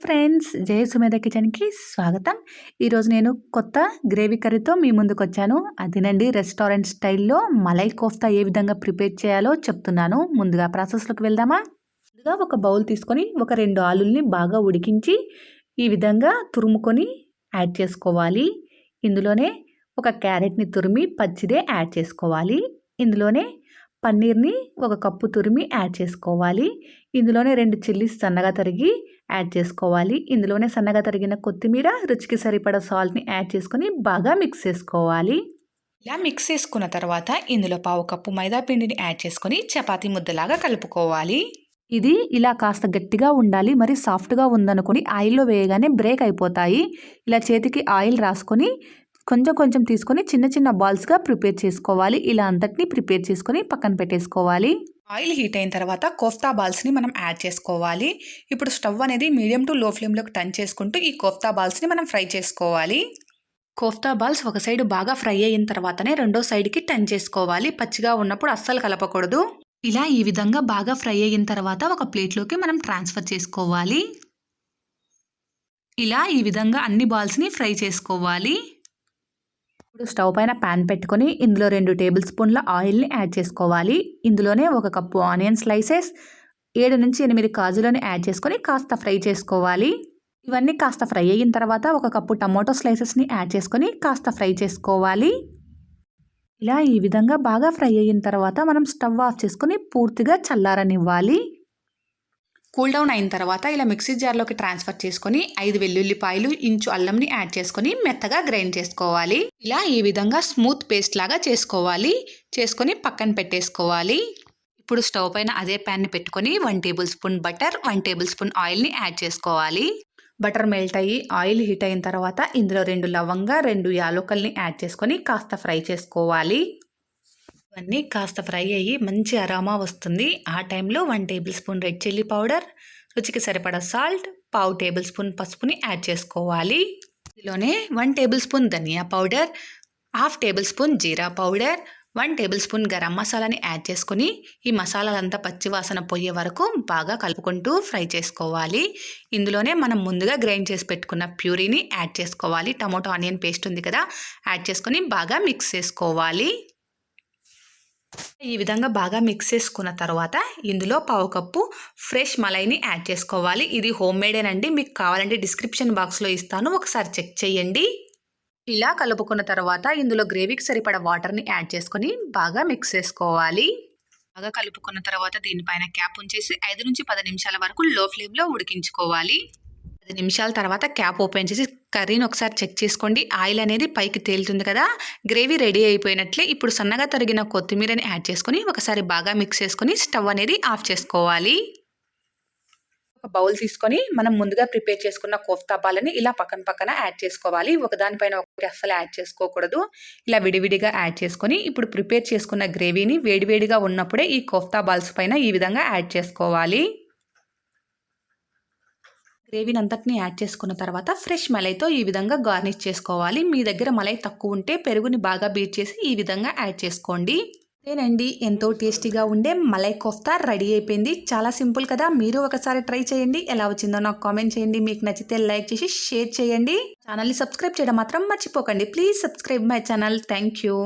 Friends, జయసుమేద కిచెన్కి స్వాగతం. ఈరోజు నేను కొత్త గ్రేవీ కర్రీతో మీ ముందుకు వచ్చాను. అదేనండి, రెస్టారెంట్ స్టైల్లో మలై కోఫ్తా ఏ విధంగా ప్రిపేర్ చేయాలో చెప్తున్నాను. ముందుగా ప్రాసెస్లోకి వెళ్దామా? ముందుగా ఒక బౌల్ తీసుకొని ఒక 2 ఆలుల్ని బాగా ఉడికించి ఈ విధంగా తురుముకొని యాడ్ చేసుకోవాలి. ఇందులోనే ఒక క్యారెట్ని తురిమి పచ్చిదే యాడ్ చేసుకోవాలి. ఇందులోనే పన్నీర్ని ఒక కప్పు తురిమి యాడ్ చేసుకోవాలి. ఇందులోనే 2 చిల్లీస్ సన్నగా తరిగి యాడ్ చేసుకోవాలి. ఇందులోనే సన్నగా తరిగిన కొత్తిమీర, రుచికి సరిపడా సాల్ట్ని యాడ్ చేసుకొని బాగా మిక్స్ చేసుకోవాలి. ఇలా మిక్స్ చేసుకున్న తర్వాత ఇందులో 1/2 కప్పు మైదా పిండిని యాడ్ చేసుకొని చపాతీ ముద్దలాగా కలుపుకోవాలి. ఇది ఇలా కాస్త గట్టిగా ఉండాలి. మరి సాఫ్ట్గా ఉందనుకొని ఆయిల్లో వేయగానే బ్రేక్ అయిపోతాయి. ఇలా చేతికి ఆయిల్ రాసుకొని కొంచెం కొంచెం తీసుకొని చిన్న చిన్న బాల్స్గా ప్రిపేర్ చేసుకోవాలి. ఇలా అంతటిని ప్రిపేర్ చేసుకొని పక్కన పెట్టేసుకోవాలి. ఆయిల్ హీట్ అయిన తర్వాత కోఫ్తా బాల్స్ని మనం యాడ్ చేసుకోవాలి. ఇప్పుడు స్టవ్ అనేది మీడియం టు లో ఫ్లేమ్లోకి టర్న్ చేసుకుంటూ ఈ కోఫ్తా బాల్స్ని మనం ఫ్రై చేసుకోవాలి. కోఫ్తా బాల్స్ ఒక సైడ్ బాగా ఫ్రై అయిన తర్వాతనే రెండో సైడ్కి టర్న్ చేసుకోవాలి. పచ్చిగా ఉన్నప్పుడు అస్సలు కలపకూడదు. ఇలా ఈ విధంగా బాగా ఫ్రై అయిన తర్వాత ఒక ప్లేట్లోకి మనం ట్రాన్స్ఫర్ చేసుకోవాలి. ఇలా ఈ విధంగా అన్ని బాల్స్ని ఫ్రై చేసుకోవాలి. ఇప్పుడు స్టవ్ పైన ప్యాన్ పెట్టుకొని ఇందులో 2 టేబుల్ స్పూన్ల ఆయిల్ని యాడ్ చేసుకోవాలి. ఇందులోనే 1 కప్పు ఆనియన్ స్లైసెస్, 7 నుంచి 8 కాజులను యాడ్ చేసుకొని కాస్త ఫ్రై చేసుకోవాలి. ఇవన్నీ కాస్త ఫ్రై అయిన తర్వాత 1 కప్పు టమాటో స్లైసెస్ని యాడ్ చేసుకొని కాస్త ఫ్రై చేసుకోవాలి. ఇలా ఈ విధంగా బాగా ఫ్రై అయిన తర్వాత మనం స్టవ్ ఆఫ్ చేసుకొని పూర్తిగా చల్లారనివ్వాలి. కూల్ డౌన్ అయిన తర్వాత ఇలా మిక్సీ జార్లోకి ట్రాన్స్ఫర్ చేసుకొని 5 వెల్లుల్లిపాయలు, ఇంచు అల్లంని యాడ్ చేసుకొని మెత్తగా గ్రైండ్ చేసుకోవాలి. ఇలా ఈ విధంగా స్మూత్ పేస్ట్ లాగా చేసుకొని పక్కన పెట్టేసుకోవాలి. ఇప్పుడు స్టవ్ పైన అదే ప్యాన్ని పెట్టుకొని 1 table spoon butter, 1 table spoon ఆయిల్ని యాడ్ చేసుకోవాలి. బటర్ మెల్ట్ అయ్యి ఆయిల్ హీట్ అయిన తర్వాత ఇందులో 2 లవంగా, 2 యాలకుల్ని యాడ్ చేసుకొని కాస్త ఫ్రై చేసుకోవాలి. ఇవన్నీ కాస్త ఫ్రై అయ్యి మంచి అరోమా వస్తుంది. ఆ టైంలో 1 table spoon red chilli powder, రుచికి సరిపడా సాల్ట్, 1/2 టేబుల్ స్పూన్ పసుపుని యాడ్ చేసుకోవాలి. ఇందులోనే 1 టేబుల్ స్పూన్ ధనియా పౌడర్, 1/2 టేబుల్ స్పూన్ జీరా పౌడర్, 1 టేబుల్ స్పూన్ గరం మసాలాని యాడ్ చేసుకొని ఈ మసాలాలంతా పచ్చివాసన పోయే వరకు బాగా కలుపుకుంటూ ఫ్రై చేసుకోవాలి. ఇందులోనే మనం ముందుగా గ్రైండ్ చేసి పెట్టుకున్న ప్యూరీని యాడ్ చేసుకోవాలి. టమాటో ఆనియన్ పేస్ట్ ఉంది కదా, యాడ్ చేసుకొని బాగా మిక్స్ చేసుకోవాలి. ఈ విధంగా బాగా మిక్స్ చేసుకున్న తర్వాత ఇందులో 1/2 కప్పు ఫ్రెష్ మలైని యాడ్ చేసుకోవాలి. ఇది హోమ్ మేడేనండి. మీకు కావాలంటే డిస్క్రిప్షన్ బాక్స్లో ఇస్తాను, ఒకసారి చెక్ చేయండి. ఇలా కలుపుకున్న తర్వాత ఇందులో గ్రేవీకి సరిపడా వాటర్ని యాడ్ చేసుకొని బాగా మిక్స్ చేసుకోవాలి. బాగా కలుపుకున్న తర్వాత దీనిపైన క్యాప్ ఉంచేసి 5 నుంచి 10 నిమిషాల వరకు లో ఫ్లేమ్లో ఉడికించుకోవాలి. 10 నిమిషాల తర్వాత క్యాప్ ఓపెన్ చేసి కర్రీని ఒకసారి చెక్ చేసుకోండి. ఆయిల్ అనేది పైకి తేలుతుంది కదా, గ్రేవీ రెడీ అయిపోయినట్లే. ఇప్పుడు సన్నగా తరిగిన కొత్తిమీరని యాడ్ చేసుకొని ఒకసారి బాగా మిక్స్ చేసుకొని స్టవ్ అనేది ఆఫ్ చేసుకోవాలి. ఒక బౌల్ తీసుకొని మనం ముందుగా ప్రిపేర్ చేసుకున్న కోఫ్తా బాలని ఇలా పక్కన యాడ్ చేసుకోవాలి. ఒకదానిపైన ఒకటి అస్సలు యాడ్ చేసుకోకూడదు. ఇలా విడివిడిగా యాడ్ చేసుకొని ఇప్పుడు ప్రిపేర్ చేసుకున్న గ్రేవీని వేడివేడిగా ఉన్నప్పుడే ఈ కోఫ్తా బాల్స్ పైన ఈ విధంగా యాడ్ చేసుకోవాలి. గ్రేవీని అంతటిని యాడ్ చేసుకున్న తర్వాత ఫ్రెష్ మలైతో ఈ విధంగా గార్నిష్ చేసుకోవాలి. మీ దగ్గర మలై తక్కువ ఉంటే పెరుగుని బాగా బీట్ చేసి ఈ విధంగా యాడ్ చేసుకోండి. ఇదేనండి, ఎంతో టేస్టీగా ఉండే మలై కోఫ్తా రెడీ అయిపోయింది. చాలా సింపుల్ కదా, మీరు ఒకసారి ట్రై చేయండి. ఎలా వచ్చిందో నాకు కామెంట్ చేయండి. మీకు నచ్చితే లైక్ చేసి షేర్ చేయండి. ఛానల్ని సబ్స్క్రైబ్ చేయడం మాత్రం మర్చిపోకండి. Please subscribe my channel. Thank you.